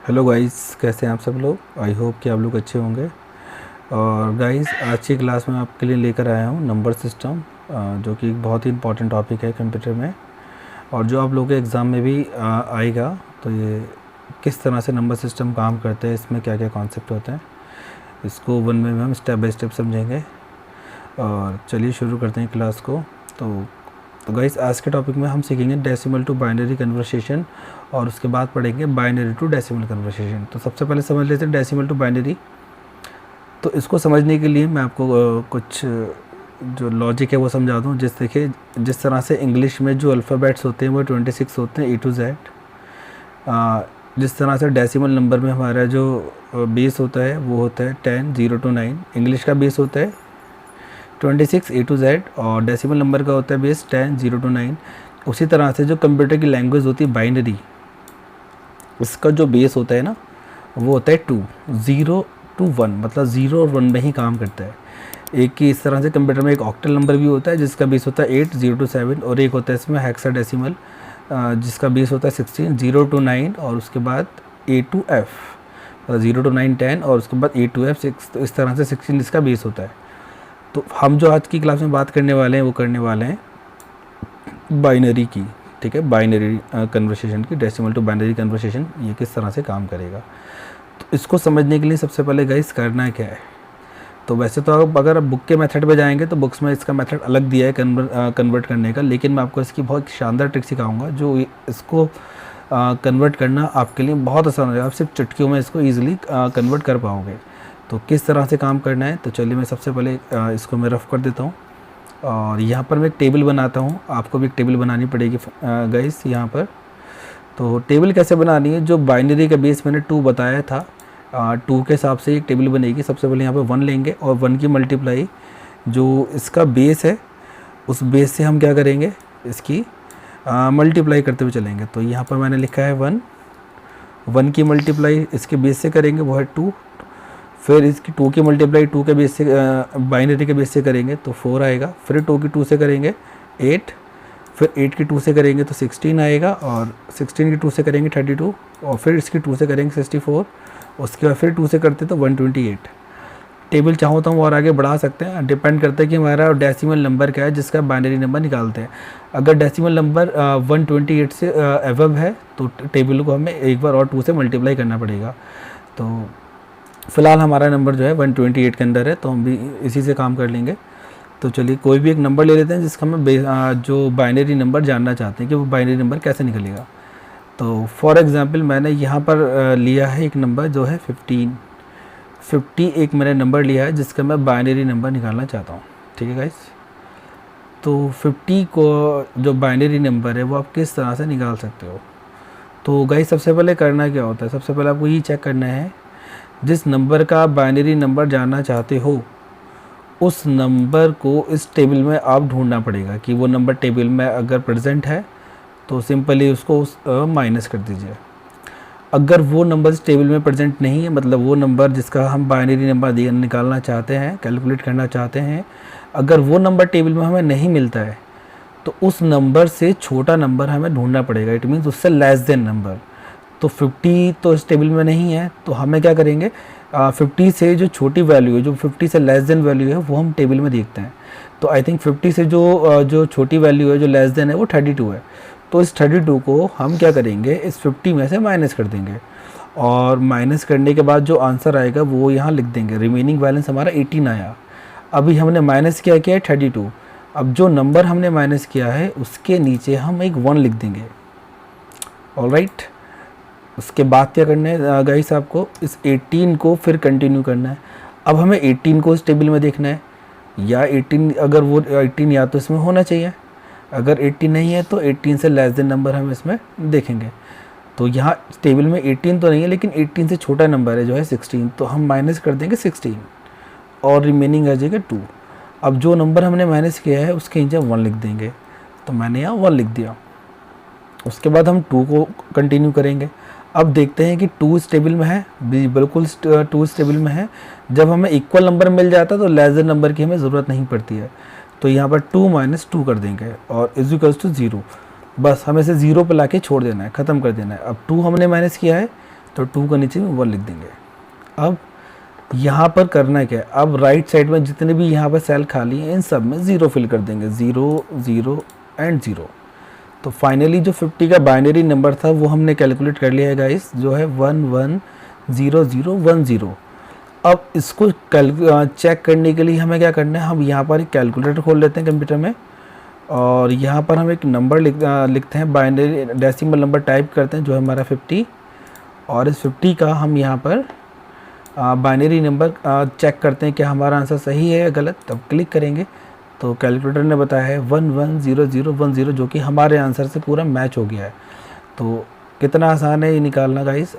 Hello guys, कैसे हैं आप सब लोग। आई होप कि आप लोग अच्छे होंगे। और गाइस, आज की क्लास में आपके लिए लेकर आया हूँ नंबर सिस्टम, जो कि एक बहुत ही इंपॉर्टेंट टॉपिक है कंप्यूटर में, और जो आप लोगों के एग्ज़ाम में भी आएगा। तो ये किस तरह से नंबर सिस्टम काम करते हैं, इसमें क्या क्या कॉन्सेप्ट होते हैं, इसको वन में हम स्टेप बाय स्टेप समझेंगे। और चलिए शुरू करते हैं क्लास को। तो गाइस, आज के टॉपिक में हम सीखेंगे डेसिमल टू बाइनरी कन्वर्सेशन, और उसके बाद पढ़ेंगे बाइनरी टू डेसिमल कन्वर्सेशन। तो सबसे पहले समझ लेते हैं डेसिमल टू बाइनरी। तो इसको समझने के लिए मैं आपको कुछ जो लॉजिक है वो समझा दूँ। देखिए, जिस तरह से इंग्लिश में जो अल्फ़ाबेट्स होते हैं वो 26 होते हैं, A to Z। जिस तरह से डेसिमल नंबर में हमारा जो बेस होता है वो होता है 10, 0 to 9। इंग्लिश का बेस होता है 26 A to Z, और डेसिमल नंबर का होता है बेस 10, 0 to 9। उसी तरह से जो कंप्यूटर की लैंग्वेज होती है बाइनरी, इसका जो बेस होता है ना, वो होता है 2, 0 to 1, मतलब 0 और 1 में ही काम करता है। एक की इस तरह से कंप्यूटर में एक ऑक्टल नंबर भी होता है जिसका बेस होता है 8, 0 to 7, और एक होता है इसमें हेक्साडेसिमल जिसका बेस होता है 16, 0 to 9, और उसके बाद A to F, मतलब 0 to 9 10, और उसके बाद A to F 6। तो इस तरह से 16 इसका बेस होता है। तो हम जो आज की क्लास में बात करने वाले हैं वो करने वाले हैं बाइनरी की, ठीक है, बाइनरी कन्वर्सेशन की, डेसिमल टू बाइनरी कन्वर्सेशन, ये किस तरह से काम करेगा। तो इसको समझने के लिए सबसे पहले गाइस करना क्या है। तो वैसे तो अगर आप बुक के मेथड पे जाएंगे तो बुक्स में इसका मेथड अलग दिया है कन्वर्ट करने का, लेकिन मैं आपको इसकी बहुत शानदार ट्रिक सिखाऊंगा जो इसको कन्वर्ट करना आपके लिए बहुत आसान होगा। आप सिर्फ चुटकियों में इसको ईजिली कन्वर्ट कर पाओगे। तो किस तरह से काम करना है, तो चलिए मैं सबसे पहले इसको मैं रफ़ कर देता हूँ, और यहाँ पर मैं एक टेबल बनाता हूँ। आपको भी एक टेबल बनानी पड़ेगी गाइस यहाँ पर। तो टेबल कैसे बनानी है, जो बाइनरी का बेस मैंने 2 बताया था, 2 के हिसाब से एक टेबल बनेगी। सबसे पहले यहाँ पर 1 लेंगे और 1 की मल्टीप्लाई जो इसका बेस है उस बेस से हम क्या करेंगे, इसकी मल्टीप्लाई करते हुए चलेंगे। तो यहाँ पर मैंने लिखा है 1 की मल्टीप्लाई इसके बेस से करेंगे, वो है 2। फिर इसकी 2 की मल्टीप्लाई 2 के बेस से बाइनरी के बेस से करेंगे तो 4 आएगा। फिर 2 की 2 से करेंगे 8, फिर 8 की 2 से करेंगे तो 16 आएगा, और 16 की 2 से करेंगे 32, और फिर इसकी 2 से करेंगे 64, उसके बाद फिर 2 से करते तो 128। टेबल चाहो तो हम और आगे बढ़ा सकते हैं, डिपेंड करता है कि हमारा डेसिमल नंबर क्या है जिसका बाइनरी नंबर निकालते हैं। अगर डेसिमल नंबर 128 से एबव है तो टेबल को हमें एक बार और 2 से मल्टीप्लाई करना पड़ेगा। तो फ़िलहाल हमारा नंबर जो है 128 के अंदर है, तो हम भी इसी से काम कर लेंगे। तो चलिए कोई भी एक नंबर ले लेते हैं जिसका हम जो बाइनरी नंबर जानना चाहते हैं कि वो बाइनरी नंबर कैसे निकलेगा। तो फॉर एग्ज़ाम्पल मैंने यहाँ पर लिया है एक नंबर जो है 50 एक मैंने नंबर लिया है जिसका मैं बाइनरी नंबर निकालना चाहता हूँ, ठीक है गाइस। तो 50 को जो बाइनरी नंबर है वो आप किस तरह से निकाल सकते हो। तो गाइस, सबसे पहले करना क्या होता है, सबसे पहले आपको ये चेक करना है जिस नंबर का आप बाइनरी नंबर जानना चाहते हो उस नंबर को इस टेबल में आप ढूंढना पड़ेगा कि वो नंबर टेबल में अगर प्रेजेंट है तो सिंपली उसको माइनस कर दीजिए। अगर वो नंबर इस टेबल में प्रेजेंट नहीं है, मतलब वो नंबर जिसका हम बाइनरी नंबर निकालना चाहते हैं, कैलकुलेट करना चाहते हैं, अगर वो नंबर टेबल में हमें नहीं मिलता है तो उस नंबर से छोटा नंबर हमें ढूंढना पड़ेगा। इट मीन्स उससे लेस देन नंबर। तो 50 तो इस टेबल में नहीं है, तो हमें क्या करेंगे, 50 से जो छोटी वैल्यू है, जो 50 से लेस देन वैल्यू है, वो हम टेबल में देखते हैं। तो आई थिंक 50 से जो छोटी वैल्यू है, जो लेस देन है, वो 32 है। तो इस 32 को हम क्या करेंगे, इस 50 में से माइनस कर देंगे, और माइनस करने के बाद जो आंसर आएगा वो यहाँ लिख देंगे। रिमेनिंग बैलेंस हमारा 18 आया। अभी हमने माइनस किया है 32। अब जो नंबर हमने माइनस किया है उसके नीचे हम एक 1 लिख देंगे। ऑलराइट, उसके बाद क्या करना है गाइस, आपको इस 18 को फिर कंटिन्यू करना है। अब हमें 18 को इस टेबल में देखना है, या 18 अगर वो 18 या तो इसमें होना चाहिए, अगर 18 नहीं है तो 18 से लेस देन नंबर हम इसमें देखेंगे। तो यहाँ टेबल में 18 तो नहीं है, लेकिन 18 से छोटा नंबर है जो है 16, तो हम माइनस कर देंगे 16 और रिमेनिंग आ जाएगा 2। अब जो नंबर हमने माइनस किया है उसके नीचे 1 लिख देंगे, तो मैंने यहाँ 1 लिख दिया। उसके बाद हम 2 को कंटिन्यू करेंगे। अब देखते हैं कि 2 इस टेबल में है, बिल्कुल 2 इस टेबल में है। जब हमें इक्वल नंबर मिल जाता है तो लेस देन नंबर की हमें ज़रूरत नहीं पड़ती है। तो यहाँ पर 2 - 2 कर देंगे और इज इक्वल्स टू 0। बस हमें से 0 पे लाके छोड़ देना है, ख़त्म कर देना है। अब 2 हमने माइनस किया है तो 2 का नीचे में 1 लिख देंगे। अब यहाँ पर करना क्या है, अब राइट साइड में जितने भी यहाँ पर सेल खाली हैं इन सब में 0 फिल कर देंगे, 0 0 एंड 0। तो फाइनली जो 50 का बाइनरी नंबर था वो हमने कैलकुलेट कर लिया है गाइस, जो है 110010। अब इसको चेक करने के लिए हमें क्या करना है, हम यहाँ पर एक कैलकुलेटर खोल लेते हैं कंप्यूटर में, और यहाँ पर हम एक नंबर लिखते हैं, बाइनरी डेसिमल नंबर टाइप करते हैं जो है हमारा 50, और इस 50 का हम यहाँ पर बाइनरी नंबर चेक करते हैं कि हमारा आंसर सही है या गलत। तब क्लिक करेंगे तो कैलकुलेटर ने बताया है 110010, जो कि हमारे आंसर से पूरा मैच हो गया है। तो कितना आसान है ये निकालना गाइस,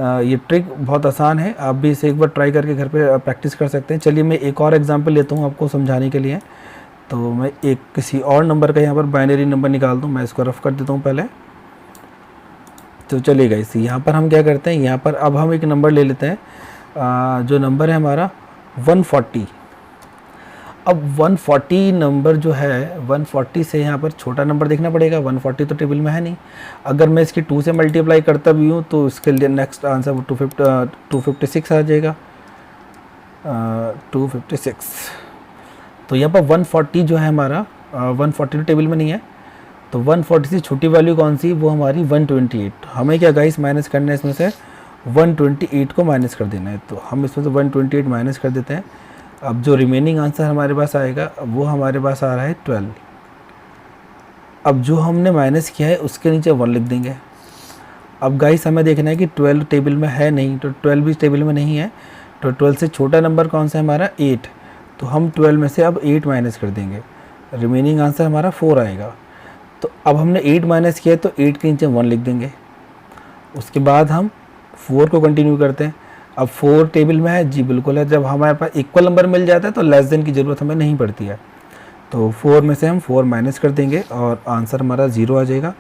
ये ट्रिक बहुत आसान है, आप भी इसे एक बार ट्राई करके घर पे प्रैक्टिस कर सकते हैं। चलिए मैं एक और एग्जांपल लेता हूँ आपको समझाने के लिए। तो मैं एक किसी और नंबर का यहाँ पर बाइनरी नंबर निकालता हूँ, मैं इसको रफ कर देता हूँ पहले। तो चलिए गाइस यहाँ पर हम क्या करते हैं, यहाँ पर अब हम एक नंबर ले लेते हैं, जो नंबर है हमारा 140। अब 140 नंबर जो है 140 से यहाँ पर छोटा नंबर देखना पड़ेगा, 140 तो टेबल में है नहीं। अगर मैं इसकी 2 से मल्टीप्लाई करता भी हूँ तो इसके लिए नेक्स्ट आंसर 256 आ जाएगा, 256। तो यहाँ पर 140 जो है हमारा 140 तो टेबल में नहीं है, तो 140 से छोटी वैल्यू कौन सी, वो हमारी 128। हमें क्या गाइस माइनस करना है, इसमें से 128 को माइनस कर देना है। तो हम इसमें से 128 माइनस कर देते हैं। अब जो रिमेनिंग आंसर हमारे पास आएगा वो हमारे पास आ रहा है 12। अब जो हमने माइनस किया है उसके नीचे 1 लिख देंगे। अब गाइस हमें देखना है कि 12 टेबल में है नहीं, तो 12 भी टेबल में नहीं है, तो 12 से छोटा नंबर कौन सा है हमारा 8। तो हम 12 में से अब 8 माइनस कर देंगे, रिमेनिंग आंसर हमारा 4 आएगा। तो अब हमने 8 माइनस किया तो 8 के नीचे 1 लिख देंगे। उसके बाद हम 4 को कंटिन्यू करते हैं। अब 4 टेबल में है, जी बिल्कुल है। जब हमारे पास इक्वल नंबर मिल जाता है तो लेस देन की ज़रूरत हमें नहीं पड़ती है। तो 4 में से हम 4 माइनस कर देंगे और आंसर हमारा 0 आ जाएगा।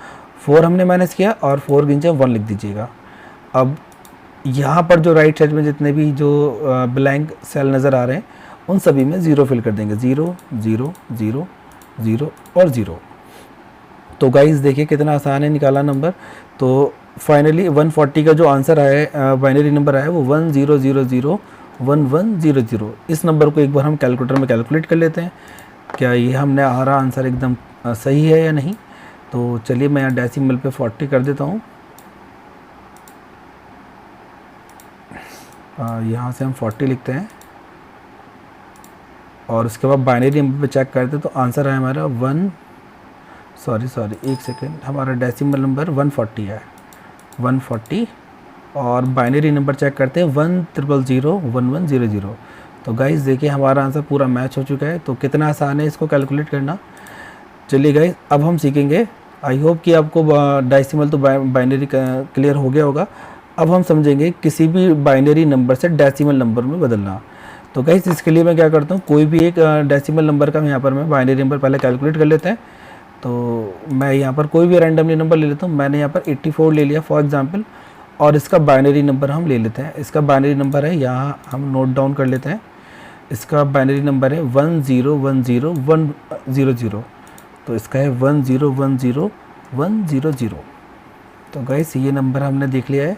4 हमने माइनस किया और 4 के नीचे 1 लिख दीजिएगा। अब यहाँ पर जो राइट साइड में जितने भी जो ब्लैंक सेल नज़र आ रहे हैं उन सभी में 0 फिल कर देंगे, 0 0 0 0 और 0। तो गाइस देखिए कितना आसान है निकाला नंबर। तो फाइनली 140 का जो आंसर आया बाइनरी नंबर आया वो 10001100। इस नंबर को एक बार हम कैलकुलेटर में कैलकुलेट कर लेते हैं, क्या ये हमने हमारा आंसर एकदम सही है या नहीं। तो चलिए मैं यहाँ डेसिमल पे 40 कर देता हूँ, यहाँ से हम 40 लिखते हैं और उसके बाद बाइनरी नंबर पे चेक करते हैं तो आंसर है हमारा एक सेकेंड, हमारा डेसिमल नंबर 140 है, 140। और बाइनरी नंबर चेक करते हैं 10001100। तो गाइस देखिए हमारा आंसर पूरा मैच हो चुका है। तो कितना आसान है इसको कैलकुलेट करना। चलिए गाइस अब हम सीखेंगे, आई होप कि आपको डेसिमल तो बाइनरी क्लियर हो गया होगा। अब हम समझेंगे किसी भी बाइनरी नंबर से डेसिमल नंबर में बदलना। तो गाइस इसके लिए मैं क्या करता हूँ, कोई भी एक डेसिमल नंबर का यहाँ पर मैं बाइनरी नंबर पहले कैलकुलेट कर लेते हैं। तो मैं यहाँ पर कोई भी रैंडमली नंबर ले लेता हूँ, मैंने यहाँ पर 84 ले लिया फॉर एग्जांपल, और इसका बाइनरी नंबर हम ले लेते हैं। इसका बाइनरी नंबर है, यहाँ हम नोट डाउन कर लेते हैं, इसका बाइनरी नंबर है 1010100। तो इसका है 1010100। तो गाइस ये नंबर हमने देख लिया है।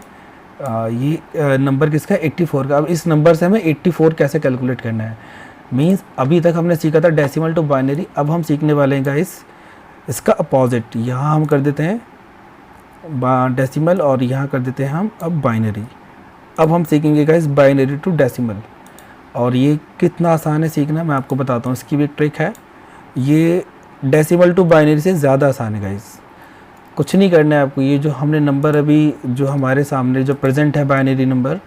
ये नंबर किसका है 84 का। अब इस नंबर से हमें 84 कैसे कैलकुलेट करना है, मीन्स अभी तक हमने सीखा था डेसिमल टू बाइनरी, अब हम सीखने वाले हैं गाइस इसका अपोजिट। यहाँ हम कर देते हैं डेसिमल और यहाँ कर देते हैं हम अब बाइनरी। अब हम सीखेंगे गाइस बाइनरी टू डेसिमल, और ये कितना आसान है सीखना मैं आपको बताता हूँ। इसकी भी एक ट्रिक है, ये डेसिमल टू बाइनरी से ज़्यादा आसान है गाइस। कुछ नहीं करना है आपको, ये जो हमने नंबर अभी जो हमारे सामने जो प्रेजेंट है बाइनरी नंबर,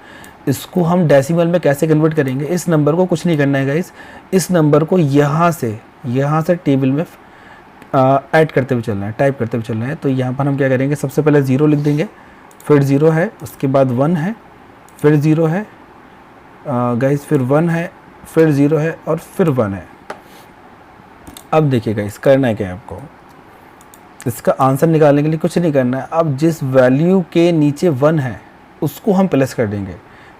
इसको हम डेसिमल में कैसे कन्वर्ट करेंगे। इस नंबर को कुछ नहीं करना है गाइस, इस नंबर को यहाँ से टेबल में ऐड करते हुए चलना है, टाइप करते हुए चलना है। तो यहाँ पर हम क्या करेंगे, सबसे पहले 0 लिख देंगे, फिर 0 है, उसके बाद 1 है, फिर 0 है गाइस, फिर 1 है, फिर 0 है और फिर 1 है। अब देखिए गाइस करना है क्या है आपको, इसका आंसर निकालने के लिए कुछ नहीं करना है। अब जिस वैल्यू के नीचे 1 है उसको हम प्लस कर देंगे।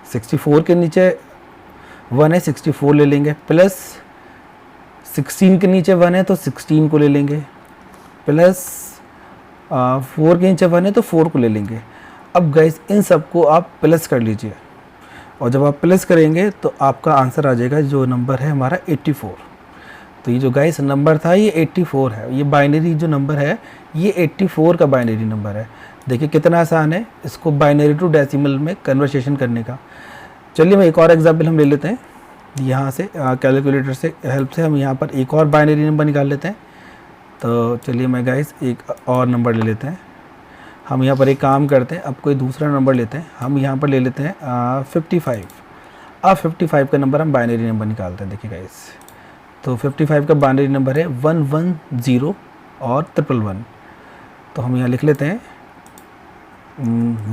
64 के नीचे 1 है, 64 ले लेंगे, प्लस 16 के नीचे 1 है तो 16 को ले लेंगे, प्लस 4 के नीचे 1 है तो 4 को ले लेंगे। अब गाइस इन सबको आप प्लस कर लीजिए, और जब आप प्लस करेंगे तो आपका आंसर आ जाएगा, जो नंबर है हमारा 84। तो ये जो गाइस नंबर था ये 84 है, ये बाइनरी जो नंबर है ये 84 का बाइनरी नंबर है। देखिए कितना आसान है इसको बाइनरी टू डेसिमल में कन्वर्सेशन करने का। चलिए मैं एक और एग्जाम्पल हम ले लेते हैं यहाँ से, कैलकुलेटर से हेल्प से हम यहाँ पर एक और बाइनरी नंबर निकाल लेते हैं। तो चलिए मैं गाइस एक और नंबर ले लेते हैं। हम यहाँ पर एक काम करते हैं, अब कोई दूसरा नंबर लेते हैं, हम यहाँ पर ले लेते हैं 55। अब 55 का नंबर हम बाइनरी नंबर निकालते हैं। देखिए गाइस, तो 55 का बाइनरी नंबर है 110 और 111। तो हम यहाँ लिख लेते हैं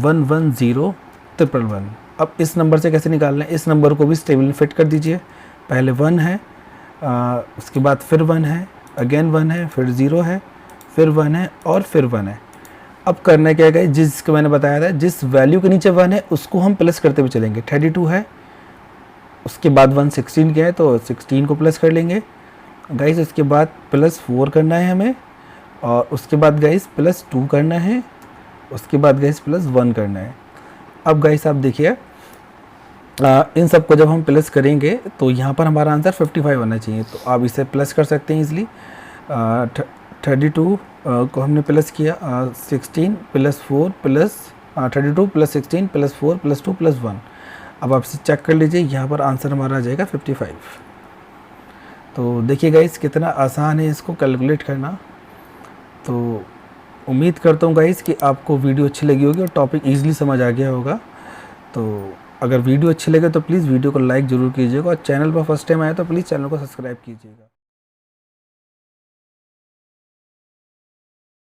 110 111। अब इस नंबर से कैसे निकालना है, इस नंबर को भी टेबल में फिट कर दीजिए। पहले 1 है, उसके बाद फिर 1 है, अगेन 1 है, फिर 0 है, फिर 1 है और फिर 1 है। अब करना क्या है, जिसको मैंने बताया था जिस वैल्यू के नीचे 1 है उसको हम प्लस करते हुए चलेंगे। 32 है, उसके बाद 1 16 के है तो 16 को प्लस कर लेंगे गाइस। उसके बाद +4 करना है हमें, और उसके बाद गाइस +2 करना है, उसके बाद गाइस +1 करना है। अब गाइस आप देखिए इन सब को जब हम प्लस करेंगे तो यहाँ पर हमारा आंसर 55 आना चाहिए। तो आप इसे प्लस कर सकते हैं इजली। 32 को हमने प्लस किया, 16 +4 32 + 16 +4 +2 +1। अब आप इसे चेक कर लीजिए, यहाँ पर आंसर हमारा आ जाएगा 55। तो देखिए गाइस कितना आसान है इसको कैलकुलेट करना। तो उम्मीद करता हूँ गाइस कि आपको वीडियो अच्छी लगी होगी और टॉपिक ईजिली समझ आ गया होगा। तो अगर वीडियो अच्छी लगे तो प्लीज़ वीडियो को लाइक ज़रूर कीजिएगा, और चैनल पर फर्स्ट टाइम आए तो प्लीज़ चैनल को सब्सक्राइब कीजिएगा।